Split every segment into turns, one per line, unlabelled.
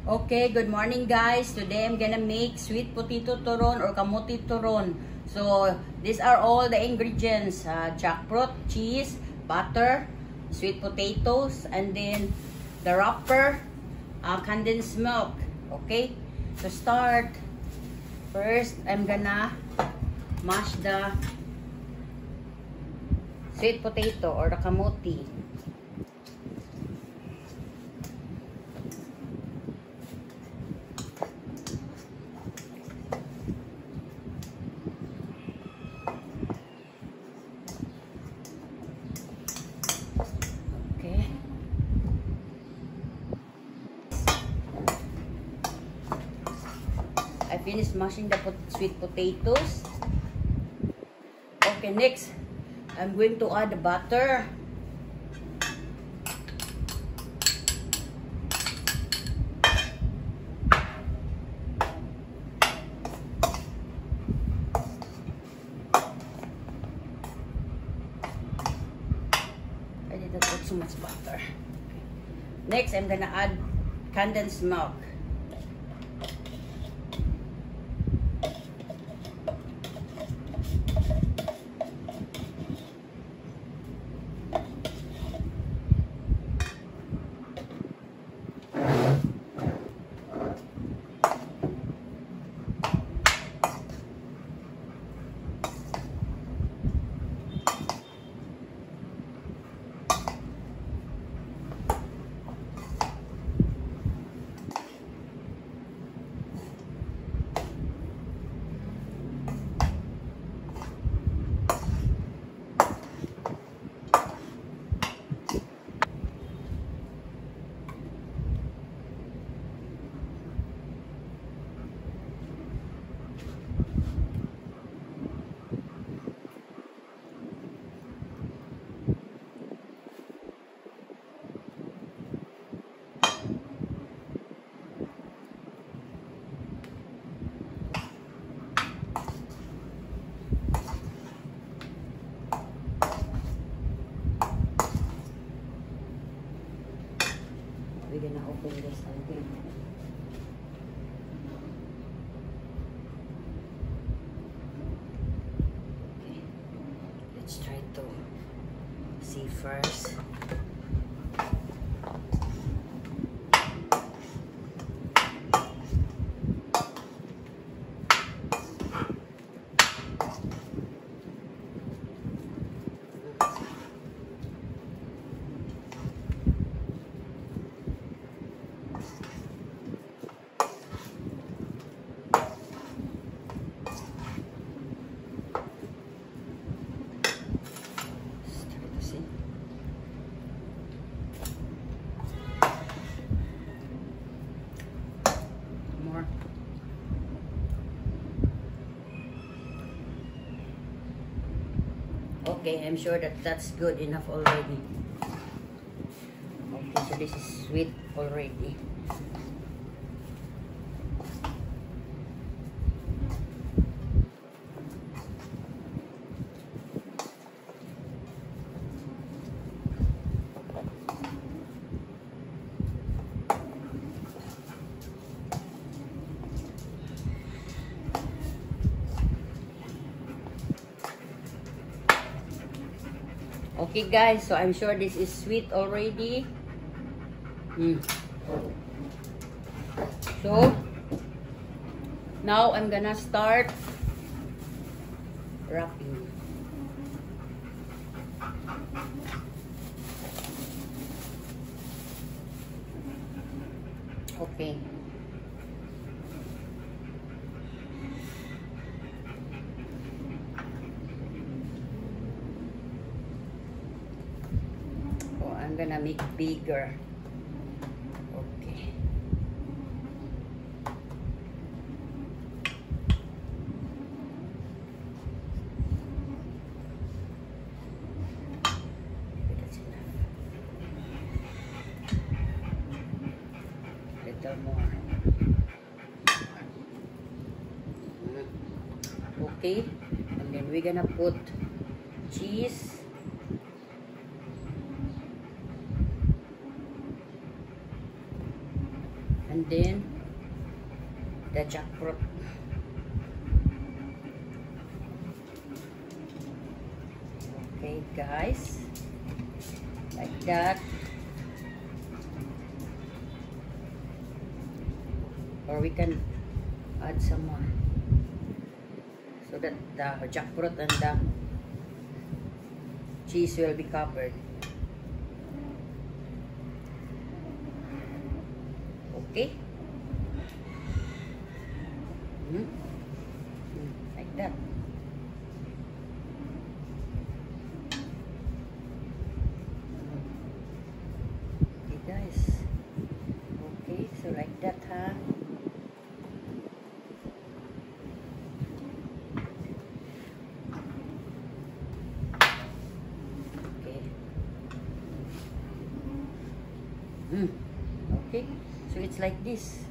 Okay, good morning guys. Today I'm gonna make sweet potato turon or kamuti turon. So these are all the ingredients: jackfruit, cheese, butter, sweet potatoes, and then the wrapper, condensed milk. Okay, to start, first I'm gonna mash the sweet potato or the kamuti. I finished mashing the sweet potatoes. Okay, next, I'm going to add the butter. I didn't put so much butter. Next, I'm gonna add condensed milk. We're gonna open this again. Okay, let's try to see first. Okay, I'm sure that that's good enough already. Okay, so this is sweet already. Okay guys, so I'm sure this is sweet already. So now I'm gonna start wrapping. Okay. I'm gonna make bigger. Okay. That's enough. Little more. Okay. And then we're gonna put cheese. And And then the jackfruit. Okay guys, like that. Or we can add some more so that the jackfruit and the cheese will be covered. Okay. Like that. Okay guys. Okay, so like that, huh? Okay. Okay, so it's like this.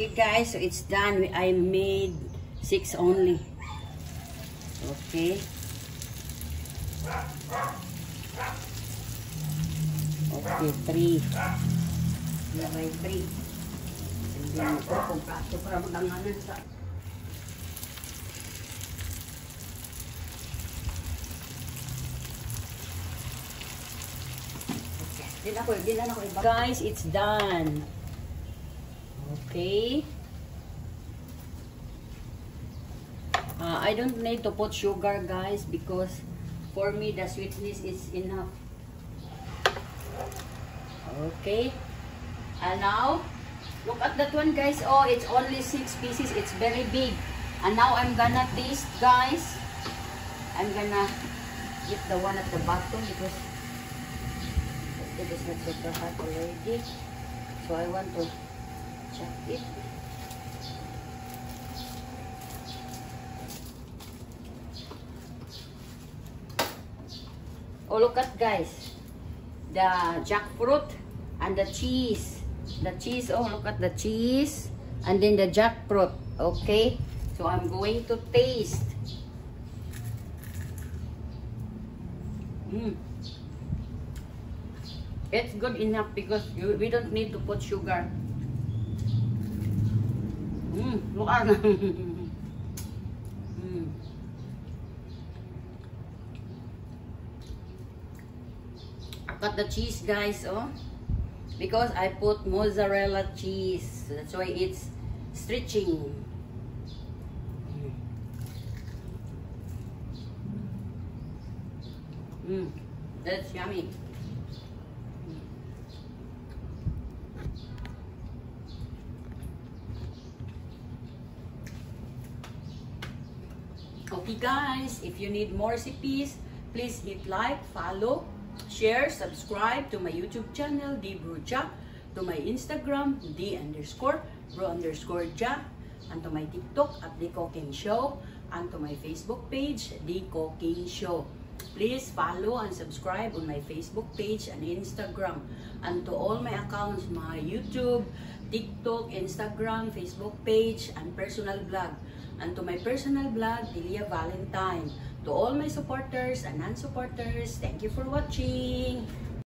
Okay guys, so it's done. I made 6 only. Okay. Okay, 3. By 3. And then ito kung prato para maganganan sa. Okay. Din ako iba. Guys, it's done. Okay. I don't need to put sugar guys because for me the sweetness is enough. Okay. And now look at that one guys. Oh, it's only 6 pieces. It's very big. And now I'm gonna taste guys. I'm gonna get the one at the bottom because it is not super hot already. So I want to check it. Oh, look at guys, the jackfruit and the cheese. The cheese, oh look at the cheese and then the jackfruit. Okay, so I'm going to taste. It's good enough because we don't need to put sugar. Look at Cut the cheese guys, oh, because I put mozzarella cheese, so that's why it's stretching. That's yummy. Okay guys, if you need more recipes, please hit like, follow, share, subscribe to my YouTube channel, dBroja, to my Instagram, d_bro_ja, and to my TikTok at The Cooking Show, and to my Facebook page, The Cooking Show. Please follow and subscribe on my Facebook page and Instagram, and to all my accounts, my YouTube, TikTok, Instagram, Facebook page, and personal blog. And to my personal blog, Delia Valentine. To all my supporters and non-supporters, thank you for watching.